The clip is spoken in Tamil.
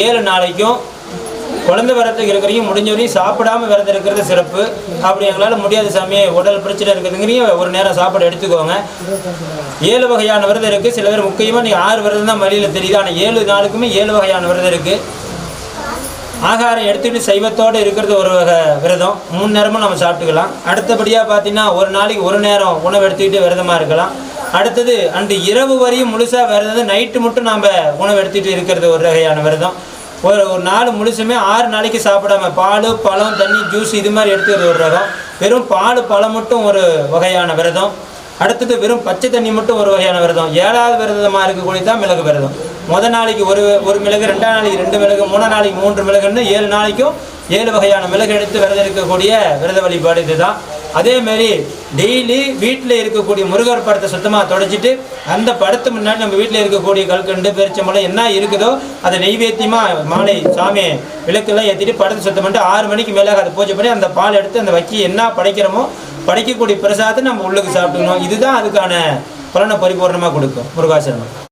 7 நாளைக்கும் குழந்தை விரதத்துக்கு இருக்கிறீங்க, முடிஞ்ச வரையும் சாப்பிடாமல் விரதம் இருக்கிறது சிறப்பு. அப்படி எங்களால் முடியாத சாமி உடல் பிரச்சனை இருக்கிறதுங்கிறீங்க, ஒரு நேரம் சாப்பாடு எடுத்துக்கோங்க. 7 வகையான விரதம் இருக்குது. சில பேர் முக்கியமாக நீங்கள் 6 விரதம் தான் வழியில் தெரியுது, ஆனால் 7 நாளுக்குமே 7 வகையான விரதம் இருக்குது. ஆகாரம் எடுத்துக்கிட்டு சைவத்தோடு இருக்கிறது ஒரு வகை விரதம், 3 நேரமும் நம்ம சாப்பிட்டுக்கலாம். அடுத்தபடியாக பார்த்தீங்கன்னா ஒரு நாளைக்கு 1 நேரம் உணவு எடுத்துக்கிட்டு விரதமாக இருக்கலாம். அடுத்தது அன்று இரவு வரையும் முழுசாக விரதம், நைட்டு மட்டும் நாம் உணவு எடுத்துகிட்டு இருக்கிறது ஒரு வகையான விரதம். ஒரு நாள் முழுசுமே 6 நாளைக்கு சாப்பிடாம பால், பழம், தண்ணி, ஜூஸ் இது மாதிரி எடுத்துக்கிறது ஒரு ரகம். வெறும் பால், பழம் மட்டும் ஒரு வகையான விரதம். அடுத்தது வெறும் பச்சை தண்ணி மட்டும் ஒரு வகையான விரதம். 7வது விரதமாக இருக்கக்கூடிய தான் மிளகு விரதம். முதல் நாளைக்கு ஒரு மிளகு, 2ஆம் நாளைக்கு 2 மிளகு, 3ஆம் நாளைக்கு 3 மிளகுன்னு 7 நாளைக்கும் 7 வகையான மிளகு எடுத்து விரதம் இருக்கக்கூடிய விரத வழிபாடு இதுதான். அதேமாரி டெய்லி வீட்டில் இருக்கக்கூடிய முருகர் படத்தை சுத்தமாக தொடச்சிட்டு அந்த படத்து முன்னாடி நம்ம வீட்டில் இருக்கக்கூடிய கல்கண்டு, பெருச்சம்பழம் என்ன இருக்குதோ அதை நெய்வேத்தியமாக மாலை சாமி விளக்கெல்லாம் ஏற்றிட்டு படத்தை சுத்தம் பண்ணிட்டு 6 மணிக்கு மேலே அதை பூஜை பண்ணி அந்த பால் எடுத்து அந்த வக்கி என்ன படைக்கிறோமோ படைக்கக்கூடிய பிரசாதத்தை நம்ம உள்ளுக்கு சாப்பிட்டுக்கணும். இதுதான் அதுக்கான பலனை பரிபூர்ணமாக கொடுக்கும் முருகாசனம்.